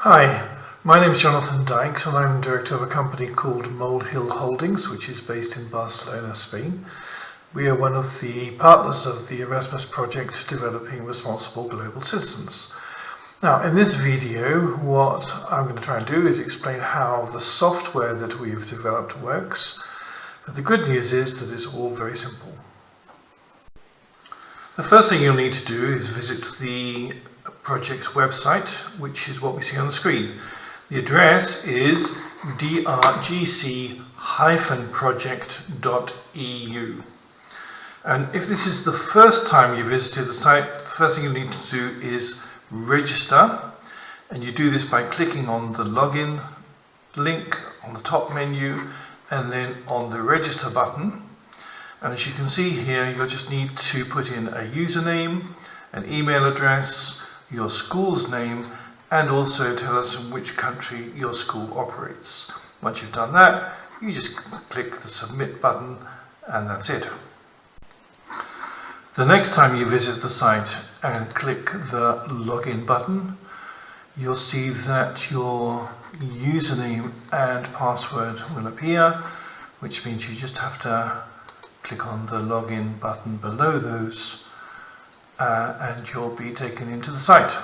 Hi, my name is Jonathan Dykes and I'm director of a company called Molehill Holdings, which is based in Barcelona, Spain. We are one of the partners of the Erasmus project developing responsible global citizens. Now, in this video, what I'm going to try and do is explain how the software that we've developed works. But the good news is that it's all very simple. The first thing you'll need to do is visit the project's website, which is what we see on the screen. The address is drgc-project.eu. And if this is the first time you visited the site, the first thing you need to do is register. And you do this by clicking on the login link on the top menu and then on the register button. And as you can see here, you'll just need to put in a username, an email address, your school's name, and also tell us in which country your school operates. Once you've done that, you just click the submit button and that's it. The next time you visit the site and click the login button, you'll see that your username and password will appear, which means you just have to click on the login button below those and you'll be taken into the site.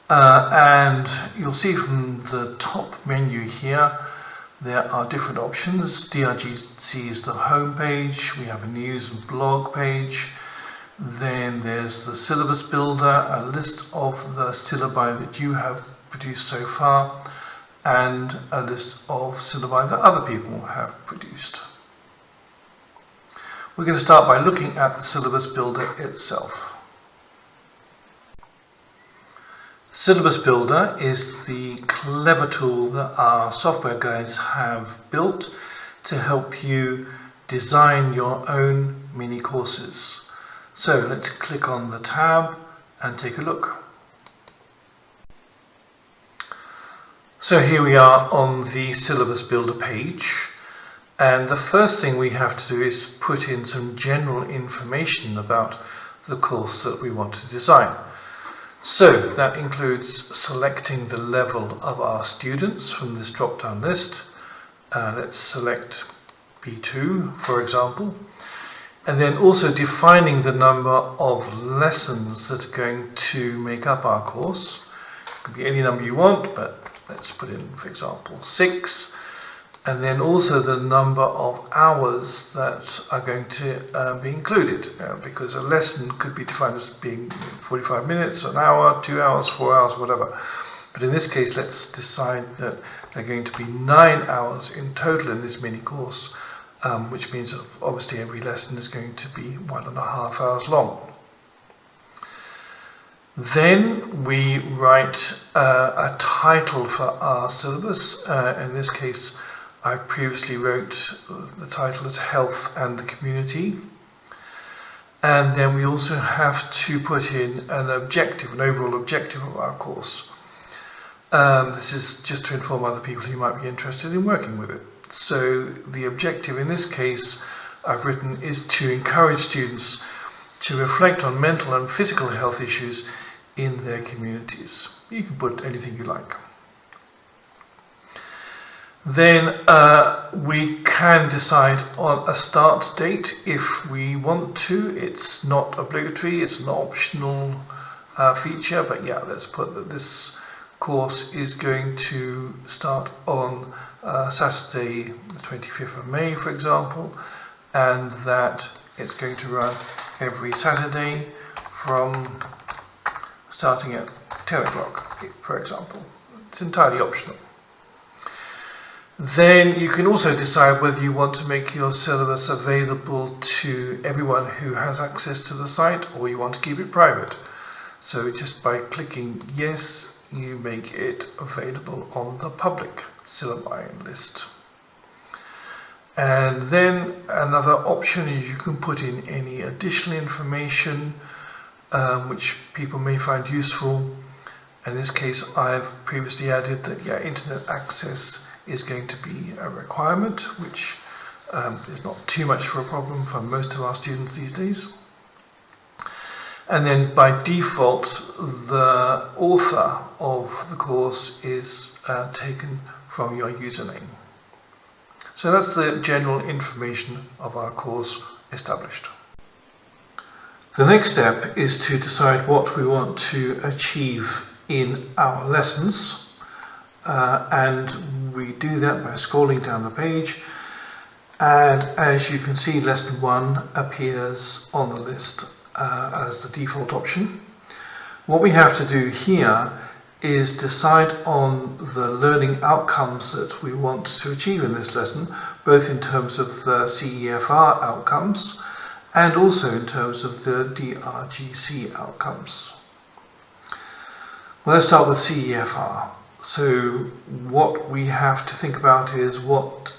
And you'll see from the top menu here there are different options. DRGC is the home page, we have a news and blog page, then there's the syllabus builder, a list of the syllabi that you have produced so far, and a list of syllabi that other people have produced. We're going to start by looking at the syllabus builder itself. Syllabus Builder is the clever tool that our software guys have built to help you design your own mini courses. So let's click on the tab and take a look. So here we are on the Syllabus Builder page. And the first thing we have to do is put in some general information about the course that we want to design. So that includes selecting the level of our students from this drop-down list. Let's select B2, for example. And then also defining the number of lessons that are going to make up our course. It could be any number you want, but let's put in, for example, 6. And then also the number of hours that are going to be included, because a lesson could be defined as being 45 minutes, an hour, 2 hours, 4 hours, whatever. But in this case, let's decide that there are going to be 9 hours in total in this mini course, which means that obviously every lesson is going to be 1.5 hours long. Then we write a title for our syllabus. In this case, I previously wrote the title as Health and the Community. And then we also have to put in an objective, an overall objective of our course. This is just to inform other people who might be interested in working with it. So the objective in this case I've written is to encourage students to reflect on mental and physical health issues in their communities. You can put anything you like. Then we can decide on a start date if we want to. It's not obligatory, it's an optional feature, but yeah, let's put that this course is going to start on Saturday the 25th of May, for example, and that it's going to run every Saturday from starting at 10 o'clock, for example. It's entirely optional. Then you can also decide whether you want to make your syllabus available to everyone who has access to the site or you want to keep it private. So just by clicking yes, you make it available on the public syllabi list. And then another option is you can put in any additional information which people may find useful. In this case, I've previously added that internet access is going to be a requirement, which is not too much of a problem for most of our students these days. And then by default, the author of the course is taken from your username. So that's the general information of our course established. The next step is to decide what we want to achieve in our lessons, and we do that by scrolling down the page, and as you can see, lesson 1 appears on the list as the default option. What we have to do here is decide on the learning outcomes that we want to achieve in this lesson, both in terms of the CEFR outcomes and also in terms of the DRGC outcomes. Well, let's start with CEFR. So what we have to think about is what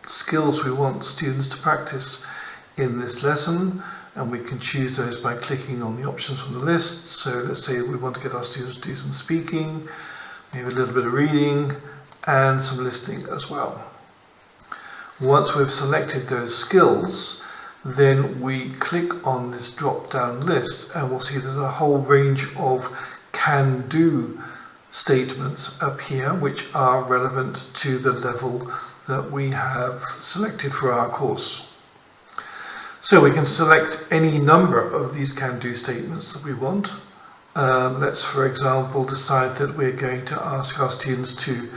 skills we want students to practice in this lesson, and we can choose those by clicking on the options from the list. So let's say we want to get our students to do some speaking, maybe a little bit of reading and some listening as well. Once we've selected those skills, then we click on this drop-down list and we'll see that a whole range of can-do statements appear which are relevant to the level that we have selected for our course. So we can select any number of these can-do statements that we want. Let's, for example, decide that we're going to ask our students to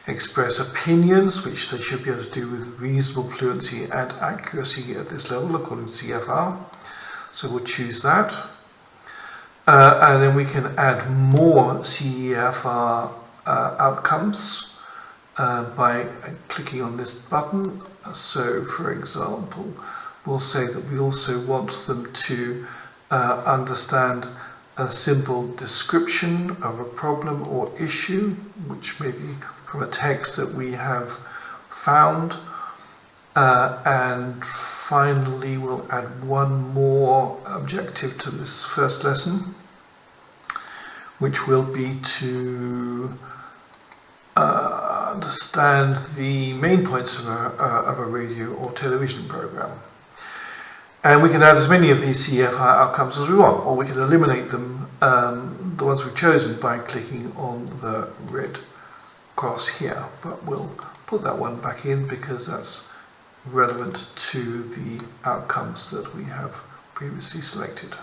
express opinions, which they should be able to do with reasonable fluency and accuracy at this level, according to CFR. So we'll choose that. And then we can add more CEFR outcomes by clicking on this button. So, for example, we'll say that we also want them to understand a simple description of a problem or issue, which may be from a text that we have found. And finally, we'll add one more objective to this first lesson, which will be to understand the main points of a radio or television program. And we can add as many of these CEFR outcomes as we want, or we can eliminate them, the ones we've chosen, by clicking on the red cross here. But we'll put that one back in because that's relevant to the outcomes that we have previously selected.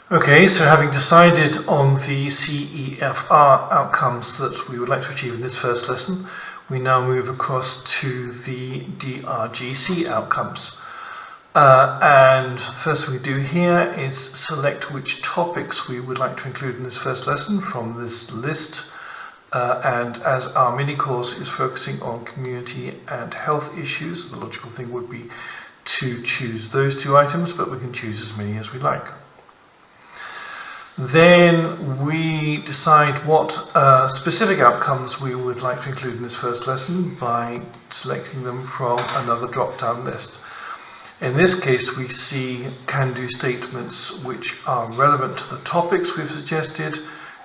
Okay, so having decided on the CEFR outcomes that we would like to achieve in this first lesson, we now move across to the DRGC outcomes. And the first thing we do here is select which topics we would like to include in this first lesson from this list. And as our mini course is focusing on community and health issues, the logical thing would be to choose those two items, but we can choose as many as we like. Then we decide what specific outcomes we would like to include in this first lesson by selecting them from another drop-down list. In this case, we see can-do statements which are relevant to the topics we've suggested,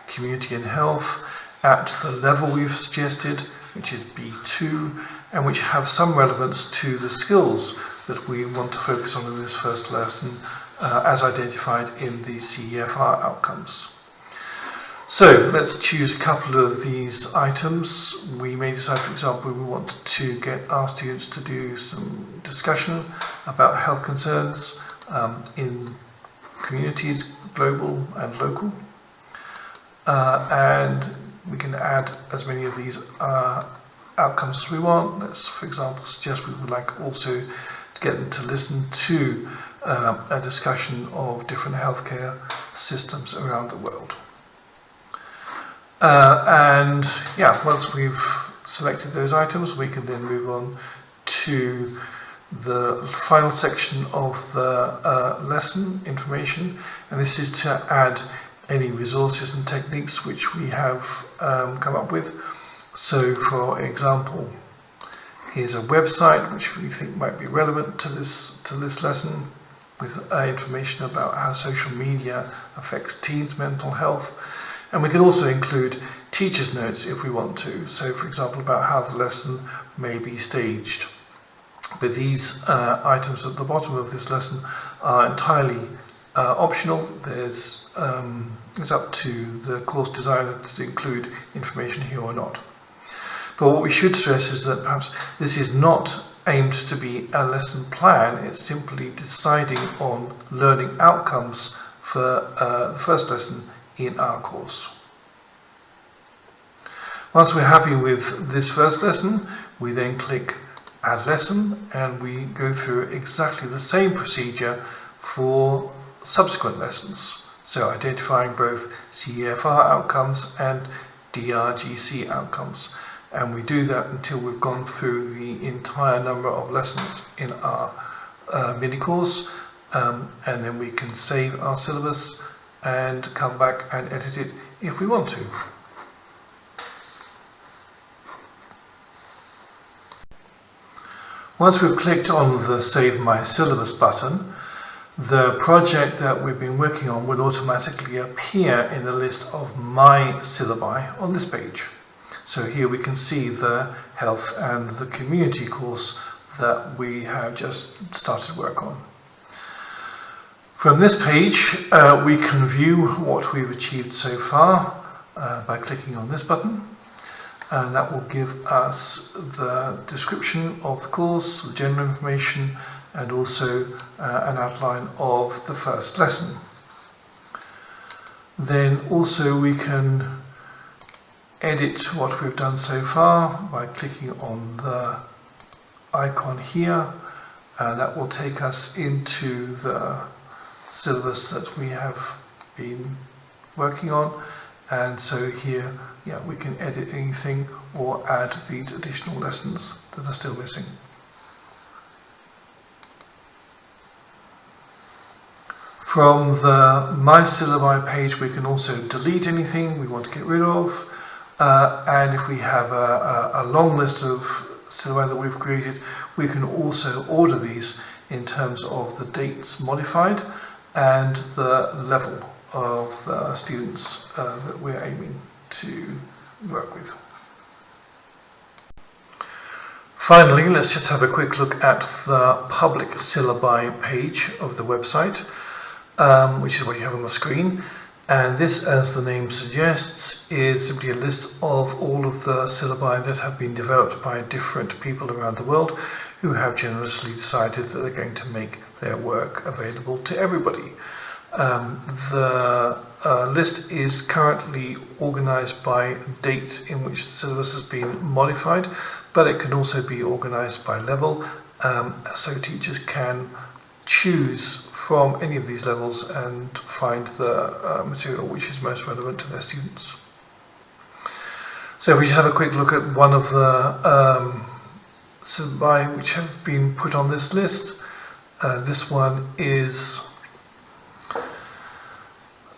community and health, at the level we've suggested, which is B2, and which have some relevance to the skills that we want to focus on in this first lesson, as identified in the CEFR outcomes. So let's choose a couple of these items. We may decide, for example, we want to get our students to do some discussion about health concerns in communities, global and local. And we can add as many of these outcomes as we want. Let's, for example, suggest we would like also to get them to listen to a discussion of different healthcare systems around the world. And yeah, once we've selected those items, we can then move on to the final section of the lesson information, and this is to add any resources and techniques which we have come up with. So, for example, here's a website which we think might be relevant to this lesson, with information about how social media affects teens' mental health. And we can also include teacher's notes if we want to. So, for example, about how the lesson may be staged. But these items at the bottom of this lesson are entirely optional. It's up to the course designer to include information here or not. But what we should stress is that perhaps this is not aimed to be a lesson plan. It's simply deciding on learning outcomes for the first lesson in our course. Once we're happy with this first lesson, we then click Add Lesson, and we go through exactly the same procedure for subsequent lessons. So identifying both CEFR outcomes and DRGC outcomes. And we do that until we've gone through the entire number of lessons in our mini course, and then we can save our syllabus and come back and edit it if we want to. Once we've clicked on the Save My Syllabus button, the project that we've been working on will automatically appear in the list of My Syllabi on this page. So here we can see the health and the community course that we have just started work on. From this page, we can view what we've achieved so far by clicking on this button. And that will give us the description of the course, the general information, and also an outline of the first lesson. Then also we can edit what we've done so far by clicking on the icon here, and that will take us into the syllabus that we have been working on. And so here, we can edit anything or add these additional lessons that are still missing. From the My Syllabi page, we can also delete anything we want to get rid of. And if we have a long list of syllabi that we've created, we can also order these in terms of the dates modified and the level of the students that we're aiming to work with. Finally, let's just have a quick look at the public syllabi page of the website, which is what you have on the screen. And this, as the name suggests, is simply a list of all of the syllabi that have been developed by different people around the world who have generously decided that they're going to make their work available to everybody. The list is currently organized by date in which the syllabus has been modified, but it can also be organized by level, so teachers can choose from any of these levels and find the material which is most relevant to their students. So if we just have a quick look at one of the syllabi which have been put on this list, this one is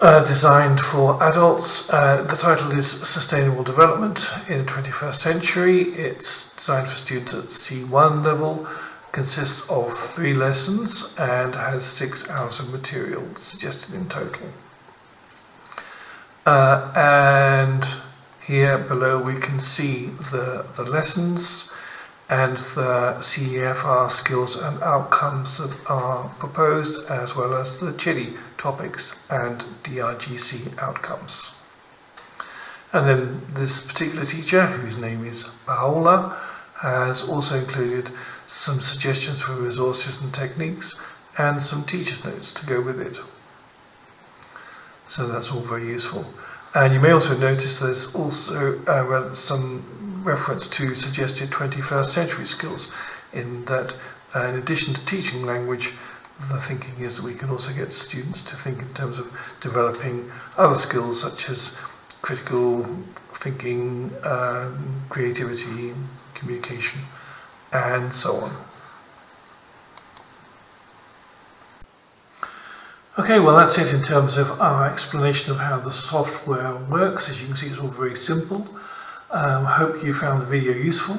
designed for adults. The title is Sustainable Development in the 21st Century. It's designed for students at C1 level, consists of 3 lessons and has 6 hours of material suggested in total. And here below we can see the lessons and the CEFR skills and outcomes that are proposed, as well as the CHEDI topics and DRGC outcomes. And then this particular teacher, whose name is Paola, has also included some suggestions for resources and techniques and some teacher's notes to go with it. So that's all very useful. And you may also notice there's also some reference to suggested 21st century skills, in that in addition to teaching language, the thinking is that we can also get students to think in terms of developing other skills such as critical thinking, creativity, communication, and so on. Okay, well that's it in terms of our explanation of how the software works. As you can see, it's all very simple. Hope you found the video useful.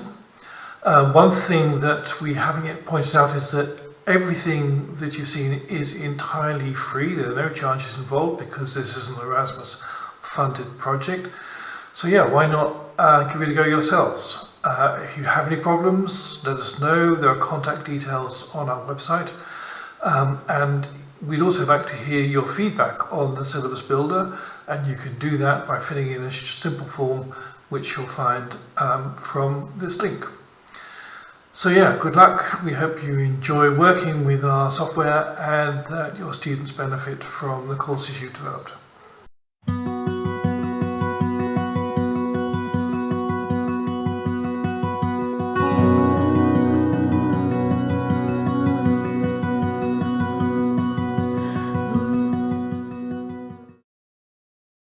One thing that we haven't yet pointed out is that everything that you've seen is entirely free. There are no charges involved because this is an Erasmus funded project. So yeah, why not give it a go yourselves? If you have any problems, let us know. There are contact details on our website. And we'd also like to hear your feedback on the syllabus builder, and you can do that by filling in a simple form which you'll find from this link. So yeah, good luck. We hope you enjoy working with our software and that your students benefit from the courses you've developed.